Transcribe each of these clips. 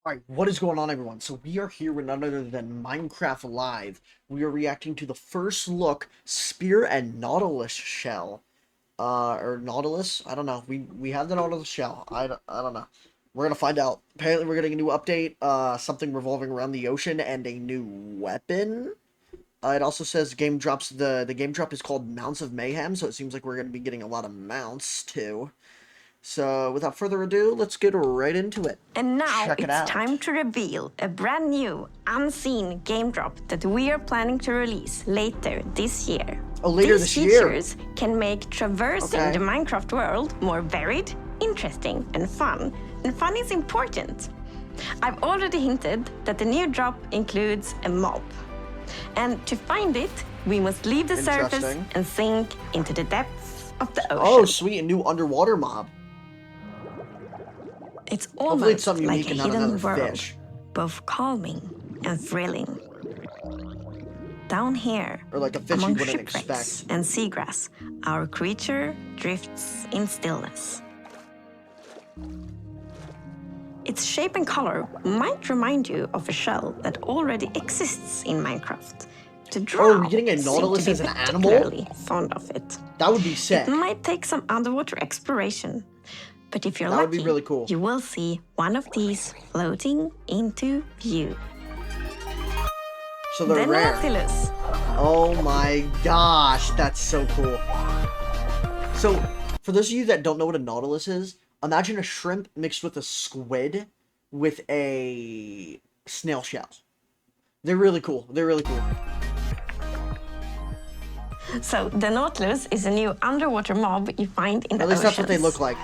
Alright, what is going on, everyone? So we are here with none other than Minecraft Live. We are reacting to the first look Spear and Nautilus shell. Or Nautilus? I don't know. We have the Nautilus shell. I don't know. We're gonna find out. Apparently we're getting a new update, something revolving around the ocean, and a new weapon. It also says game drops, the game drop is called Mounts of Mayhem, so it seems like we're gonna be getting a lot of mounts, too. So, without further ado, let's get right into it. And now it's time to reveal a brand new, unseen game drop that we are planning to release later this year. Oh, later this year? These features can make traversing the Minecraft world more varied, interesting, and fun. And fun is important. I've already hinted that the new drop includes a mob. And to find it, we must leave the surface and sink into the depths of the ocean. Oh, sweet, a new underwater mob. It's almost like a hidden world, both calming and thrilling. Down here, or like a fish among you wouldn't shipwrecks expect. and seagrass, our creature drifts in stillness. Its shape and color might remind you of a shell that already exists in Minecraft. To draw, we're getting a Nautilus as an animal? Particularly fond of it. That would be sick. It might take some underwater exploration. But if you're lucky, that would be really cool. You will see one of these floating into view. So they're rare. NAUTLIUS. Oh my gosh, that's so cool. So, for those of you that don't know what a Nautilus is, imagine a shrimp mixed with a squid with a snail shell. They're really cool. They're really cool. So, the Nautilus is a new underwater mob you find in the oceans. At least that's what they look like.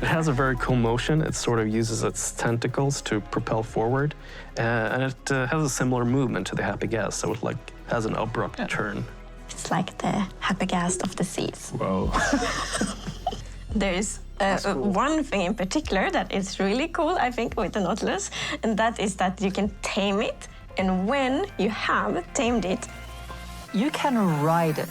It has a very cool motion. It sort of uses its tentacles to propel forward, and it has a similar movement to the Happy Gas, so it like has an abrupt turn. It's like the Happy Gas of the seas. Whoa. There's one thing in particular that is really cool, I think, with the Nautilus, and that is that you can tame it, and when you have tamed it, you can ride it.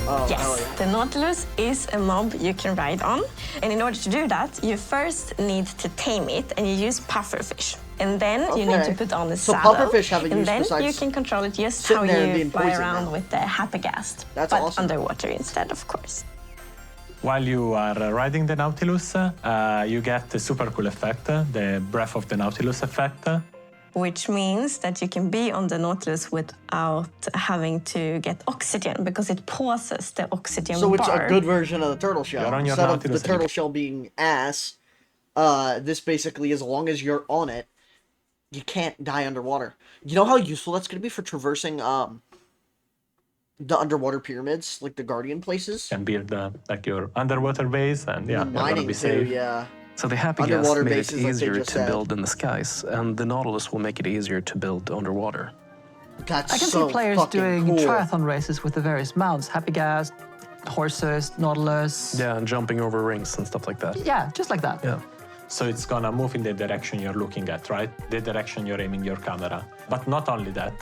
Oh, yes, the Nautilus is a mob you can ride on. And in order to do that, you first need to tame it, and you use pufferfish. And then you need to put on a saddle. Pufferfish have a use and then besides you can control it just how you fly around now. with the Happy Gas. That's but awesome. Underwater instead, of course. While you are riding the Nautilus, you get the super cool effect, the Breath of the Nautilus effect. Which means that you can be on the Nautilus without having to get oxygen, because it pauses the oxygen bar. So it's a good version of the turtle shell. You're on your Instead of Nautilus the turtle shell being ass, this basically, as long as you're on it, you can't die underwater. You know how useful that's going to be for traversing the underwater pyramids, like the Guardian places? You can build like your underwater base, and yeah, you're mining gonna be too, safe. yeah. So the Happy Gas Underwater made it bases, like they easier just to said. build in the skies, and the Nautilus will make it easier to build underwater. That's I can so see players fucking doing cool. triathlon races with the various mounts. Happy Gas, horses, Nautilus. Yeah, and jumping over rings and stuff like that. Yeah, just like that. Yeah. So it's gonna move in the direction you're looking at, right? The direction you're aiming your camera. But not only that,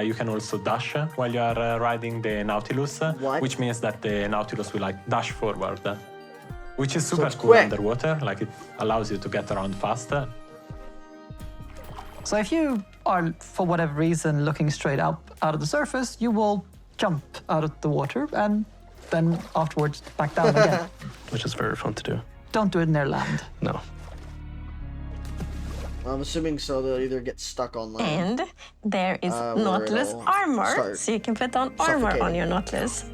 you can also dash while you are riding the Nautilus, which means that the Nautilus will like dash forward, which is super cool underwater. Like it allows you to get around faster. So if you are, for whatever reason, looking straight up out of the surface, you will jump out of the water and then afterwards back down again. Which is very fun to do. Don't do it near land. No. I'm assuming so they'll either get stuck on land. And there is Nautilus armor, so you can put on armor on your Nautilus.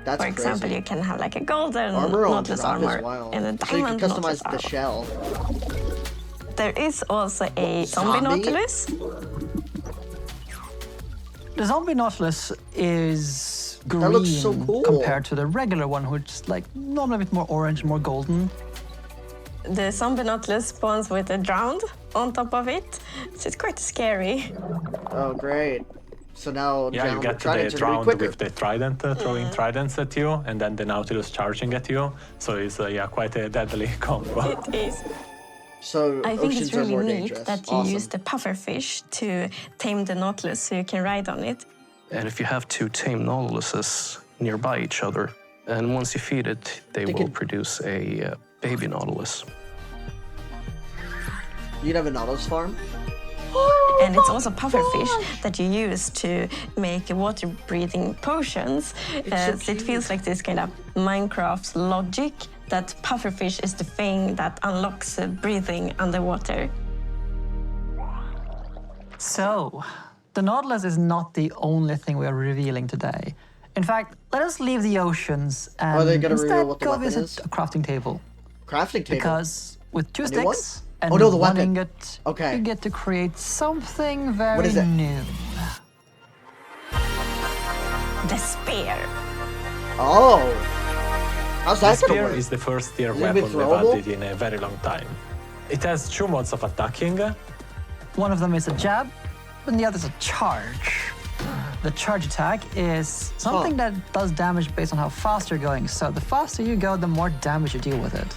That's For example, crazy. you can have like a golden Armor on Nautilus drop armor is wild. and a So you can diamond customize Nautilus the armor. shell. There is also a zombie Nautilus. The zombie Nautilus is green That looks so cool. compared to the regular one, which is like normally a bit more orange, more golden. The zombie Nautilus spawns with a drowned on top of it, so it's quite scary. Oh, great. So now Yeah, you get the drowned with the trident throwing tridents at you, and then the Nautilus charging at you. So it's yeah, quite a deadly combo. It is. So I think oceans it's really are more neat dangerous. that you use the pufferfish to tame the Nautilus so you can ride on it. And if you have two tame Nautiluses nearby each other, and once you feed it, they will produce a baby Nautilus. You'd have a Nautilus farm? And it's also pufferfish that you use to make water-breathing potions. So it feels like this kind of Minecraft logic that pufferfish is the thing that unlocks breathing underwater. So, the Nautilus is not the only thing we are revealing today. In fact, let us leave the oceans and Are they gonna reveal instead what the go weapon visit is? a crafting table. Crafting table? Because with 2 A new one? sticks and Oh, no, the one weapon. ingot, Okay. you get to create something very What is it? new. The spear. Oh! How's The that gonna spear work? is the first tier Is it a bit weapon we've throwable? added in a very long time. It has 2 modes of attacking. One of them is a jab, and the other is a charge. The charge attack is something that does damage based on how fast you're going. So the faster you go, the more damage you deal with it.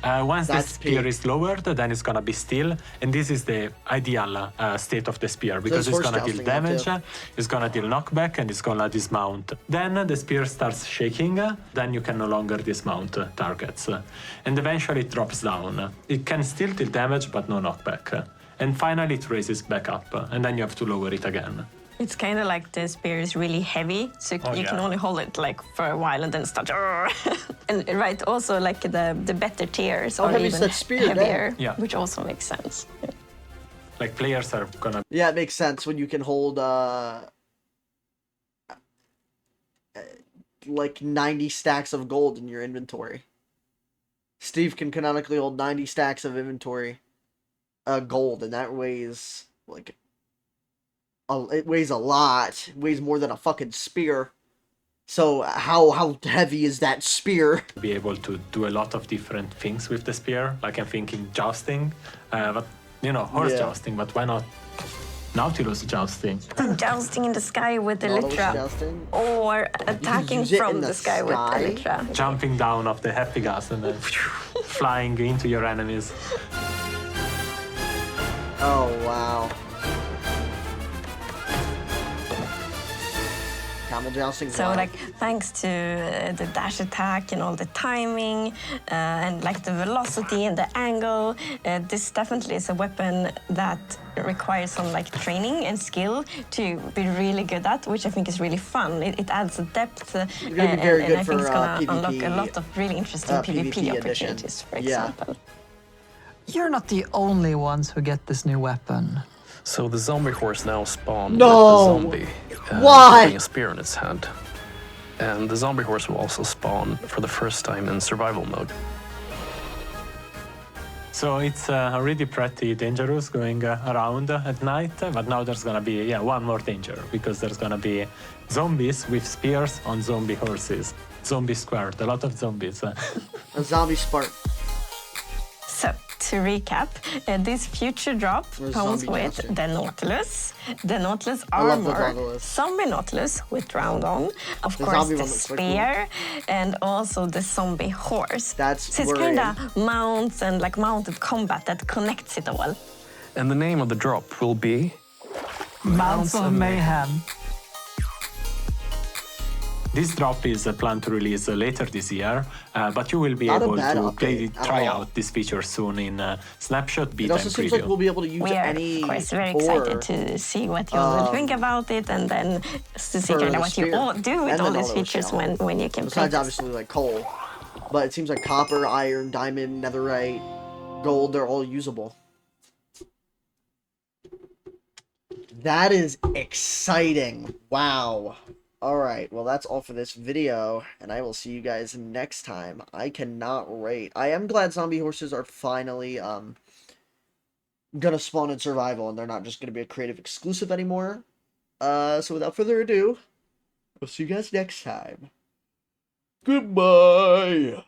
Once the That's spear peak. is lowered, then it's gonna be still, and this is the ideal state of the spear because it's it's horse gonna deal jousting now, damage, too. it's gonna deal knockback, and it's gonna dismount. Then the spear starts shaking, then you can no longer dismount targets, and eventually it drops down. It can still deal damage, but no knockback. And finally it raises back up, and then you have to lower it again. It's kind of like the spear is really heavy, so you can yeah. only hold it like for a while and then start. And right, also like the better tiers How are heavy is even that spear then? heavier, Yeah. which also makes sense. Yeah. Like players are gonna Yeah, it makes sense when you can hold, like 90 stacks of gold in your inventory. Steve can canonically hold 90 stacks of inventory, gold, and that weighs, like, it weighs a lot. It weighs more than a fucking spear. So how heavy is that spear? be able to do a lot of different things with the spear. Like I'm thinking jousting, but horse Yeah. jousting, but why not Nautilus jousting? Jousting in the sky with Nautilus Elytra, jousting? or attacking use it from in the the sky with sky? Elytra. Jumping down off the happy gas and then flying into your enemies. Oh, wow. Camel jousting? So wow. like thanks to the dash attack and all the timing and like the velocity and the angle, this definitely is a weapon that requires some like training and skill to be really good at, which I think is really fun. It adds a depth You're gonna be very and good I think for, it's gonna PvP, unlock a lot of really interesting PvP PvP opportunities, edition. for Yeah. example. You're not the only ones who get this new weapon. So the zombie horse now spawned No! with the zombie Why? holding a spear in its hand. And the zombie horse will also spawn for the first time in survival mode. So it's already pretty dangerous going around at night, but now there's gonna be one more danger because there's gonna be zombies with spears on zombie horses. Zombie squared, a lot of zombies. A zombie spark. So, to recap, this future drop Or comes zombie with jousting. the Nautilus I love the armor, Nautilus. zombie Nautilus with round on, of The course zombie the one looks very spear, and also the zombie horse. That's so it's worrying. kind of mounts and like mounted combat that connects it all. And the name of the drop will be Mounts of Mayhem. This drop is planned to release later this year, but you will be Not a able bad to update at try all. out this feature soon in Snapshot It Beta also and seems Preview. like we'll be able to use We are, any of course, very ore. excited to see what you will think about it and then to see For kind the of what you spear. all do with And all the these Nautilus features shell. when you can play Besides, this. obviously, like coal. But it seems like copper, iron, diamond, netherite, gold, they're all usable. That is exciting. Wow. Alright, well that's all for this video, and I will see you guys next time. I cannot wait. I am glad zombie horses are finally, gonna spawn in survival, and they're not just gonna be a creative exclusive anymore. So without further ado, we'll see you guys next time. Goodbye!